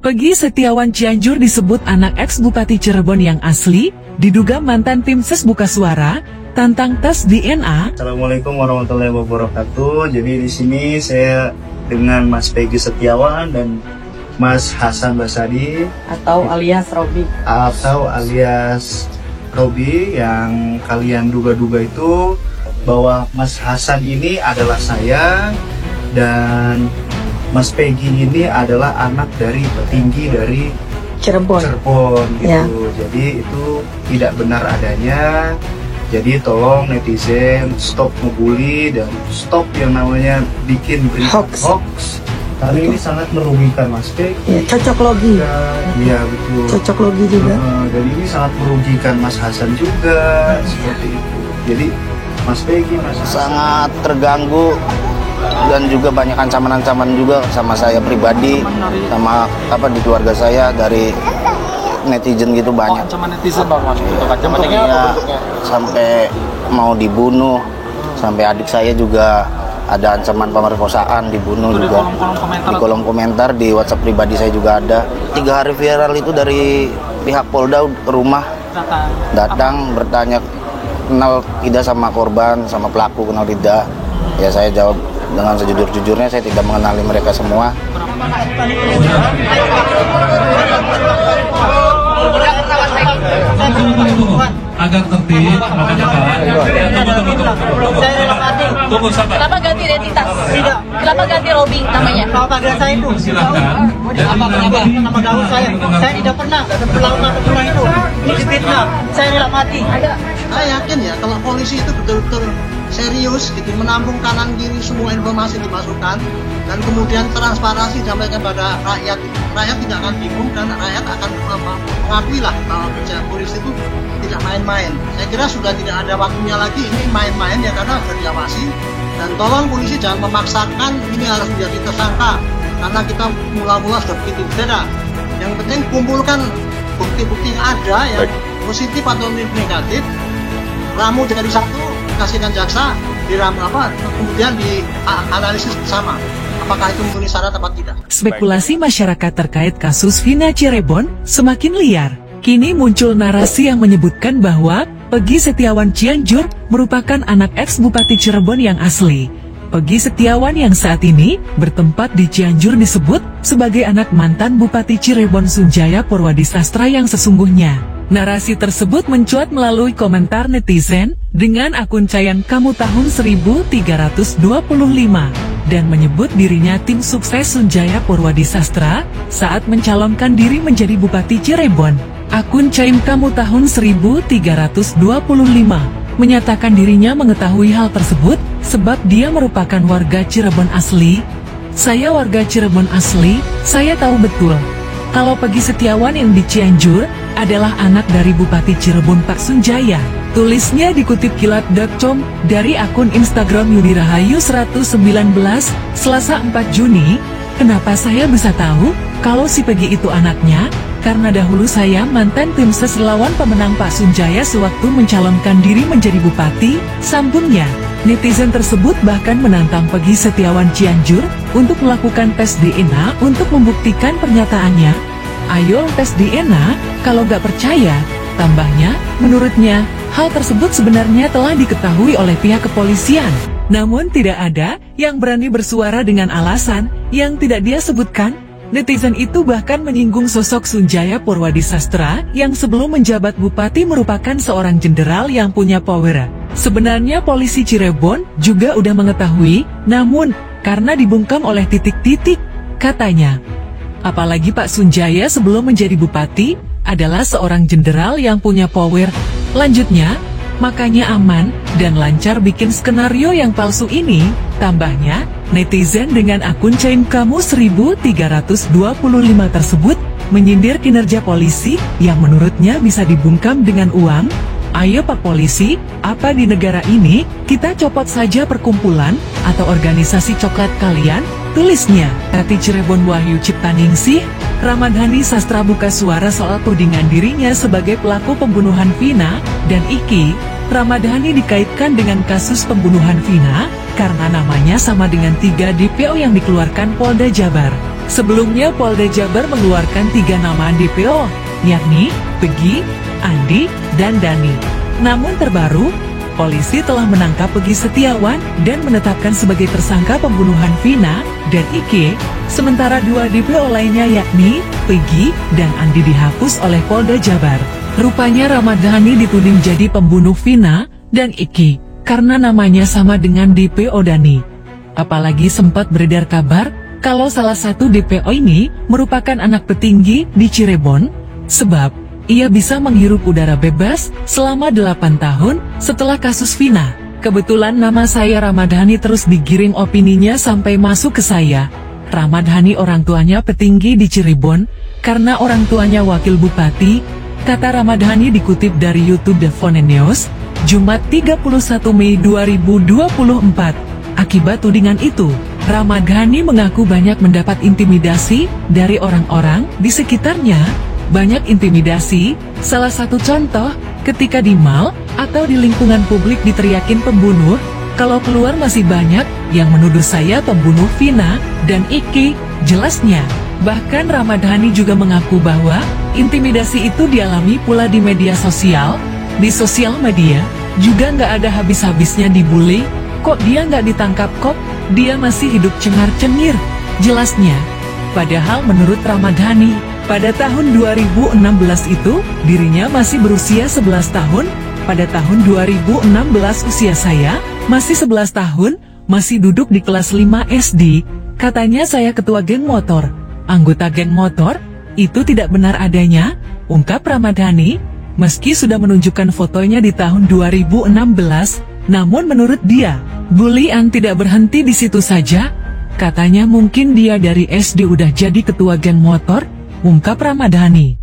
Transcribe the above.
Peggy Setiawan Cianjur disebut anak ex-Bupati Cirebon yang asli, diduga mantan tim ses buka suara, tantang tes DNA. Assalamualaikum warahmatullahi wabarakatuh. Jadi di sini saya dengan Mas Peggy Setiawan dan Mas Hasan Basadi atau alias Robi yang kalian duga-duga itu bahwa Mas Hasan ini adalah saya dan Mas Peggy ini adalah anak dari petinggi dari Cirebon gitu. Ya. Jadi itu tidak benar adanya. Jadi tolong netizen stop ngebully dan stop yang namanya bikin berita hoax. Karena ini sangat merugikan Mas Peggy. Ya, cocok logi. Iya betul. Cocok logi juga. Dan ini sangat merugikan Mas Hasan juga seperti itu. Jadi Mas Peggy, Mas Hasan sangat terganggu dan juga banyak ancaman-ancaman juga sama saya pribadi, sama di keluarga saya dari netizen gitu banyak. Ancaman netizen Ya, sampai mau dibunuh, sampai adik saya juga ada ancaman pemerkosaan, dibunuh itu juga di kolom komentar di WhatsApp pribadi saya juga ada. 3 hari viral itu dari pihak Polda ke rumah datang bertanya kenal tidak sama korban, sama pelaku kenal tidak. Ya saya jawab dengan sejujur-jujurnya, saya tidak mengenali mereka semua. Agak tertib, makanya tunggu sabar. Kenapa ganti identitas? Tidak. Kenapa ganti Robi namanya? Kalau panggilan saya itu silakan. Kenapa nama gaul saya? Saya tidak pernah melakukan pembunuhan itu. Ini fitnah. Saya rela mati. Saya yakin ya kalau polisi itu betul-betul serius gitu, menampung kanan kiri semua informasi dimasukkan dan kemudian transparansi disampaikan pada rakyat. Rakyat tidak akan bingung dan rakyat akan mengakui lah bahwa kerja polisi itu tidak main-main. Saya kira sudah tidak ada waktunya lagi ini main-main ya, karena sudah diawasi. Dan tolong polisi jangan memaksakan ini harus menjadi tersangka karena kita mula-mula sudah begitu beda. Yang penting kumpulkan bukti-bukti yang ada yang positif atau negatif, ramu dari satu kasihkan jaksa, kemudian dianalisis bersama apakah itu memenuhi syarat atau tidak. Spekulasi masyarakat terkait kasus Vina Cirebon semakin liar. Kini muncul narasi yang menyebutkan bahwa Peggy Setiawan Cianjur merupakan anak ex-Bupati Cirebon yang asli. Peggy Setiawan yang saat ini bertempat di Cianjur disebut sebagai anak mantan Bupati Cirebon Sunjaya Purwadisastra yang sesungguhnya. Narasi tersebut mencuat melalui komentar netizen dengan akun Cayan Kamu tahun 1325 dan menyebut dirinya tim sukses Sunjaya Purwadisastra saat mencalonkan diri menjadi Bupati Cirebon. Akun Cayan Kamu tahun 1325 menyatakan dirinya mengetahui hal tersebut sebab dia merupakan warga Cirebon asli. Saya warga Cirebon asli, saya tahu betul kalau Peggy Setiawan yang di Cianjur adalah anak dari Bupati Cirebon Pak Sunjaya. Tulisnya dikutip kilat.com dari akun Instagram Yudi Rahayu 119, Selasa 4 Juni. Kenapa saya bisa tahu kalau si Peggy itu anaknya? Karena dahulu saya mantan tim ses lawan pemenang Pak Sunjaya sewaktu mencalonkan diri menjadi bupati, sambungnya. Netizen tersebut bahkan menantang Peggy Setiawan Cianjur untuk melakukan tes DNA untuk membuktikan pernyataannya. Ayo tes DNA, kalau gak percaya, tambahnya, menurutnya, hal tersebut sebenarnya telah diketahui oleh pihak kepolisian. Namun tidak ada yang berani bersuara dengan alasan yang tidak dia sebutkan. Netizen itu bahkan menyinggung sosok Sunjaya Purwadisastra yang sebelum menjabat bupati merupakan seorang jenderal yang punya power. Sebenarnya polisi Cirebon juga udah mengetahui, namun karena dibungkam oleh titik-titik, katanya. Apalagi Pak Sunjaya sebelum menjadi bupati adalah seorang jenderal yang punya power. Lanjutnya, makanya aman dan lancar bikin skenario yang palsu ini, tambahnya. Netizen dengan akun Cain Kamu 1325 tersebut menyindir kinerja polisi yang menurutnya bisa dibungkam dengan uang. Ayo Pak Polisi, apa di negara ini kita copot saja perkumpulan atau organisasi coklat kalian? Tulisnya, Rati Cirebon Wahyu Ciptaningsih, Ramadhani Sastra buka suara soal tudingan dirinya sebagai pelaku pembunuhan Vina, dan Iki. Ramadhani dikaitkan dengan kasus pembunuhan Vina karena namanya sama dengan 3 DPO yang dikeluarkan Polda Jabar. Sebelumnya Polda Jabar mengeluarkan 3 nama DPO, yakni Peggy, Andi, dan Dani. Namun terbaru, polisi telah menangkap Peggy Setiawan dan menetapkan sebagai tersangka pembunuhan Vina dan Iki, sementara 2 DPO lainnya yakni Peggy dan Andi dihapus oleh Polda Jabar. Rupanya Ramadhani dituding jadi pembunuh Vina dan Iki karena namanya sama dengan DPO Dani. Apalagi sempat beredar kabar kalau salah satu DPO ini merupakan anak petinggi di Cirebon, sebab ia bisa menghirup udara bebas selama 8 tahun setelah kasus Vina. Kebetulan nama saya Ramadhani terus digiring opininya sampai masuk ke saya. Ramadhani orang tuanya petinggi di Cirebon, karena orang tuanya wakil bupati, kata Ramadhani dikutip dari YouTube Devon News, Jumat 31 Mei 2024. Akibat tudingan itu, Ramadhani mengaku banyak mendapat intimidasi dari orang-orang di sekitarnya. Banyak intimidasi, salah satu contoh, ketika di mal atau di lingkungan publik diteriakin pembunuh, kalau keluar masih banyak yang menuduh saya pembunuh Vina dan Iki, jelasnya. Bahkan Ramadhani juga mengaku bahwa intimidasi itu dialami pula di media sosial. Di sosial media, juga nggak ada habis-habisnya dibully. Kok dia nggak ditangkap kok, dia masih hidup cengar-cengir, jelasnya. Padahal menurut Ramadhani, pada tahun 2016 itu, dirinya masih berusia 11 tahun, pada tahun 2016 usia saya, masih 11 tahun, masih duduk di kelas 5 SD, katanya saya ketua geng motor, anggota geng motor, itu tidak benar adanya, ungkap Ramadhani, meski sudah menunjukkan fotonya di tahun 2016, namun menurut dia, bulian tidak berhenti di situ saja. Katanya mungkin dia dari SD udah jadi ketua geng motor, ungkap Ramadhani.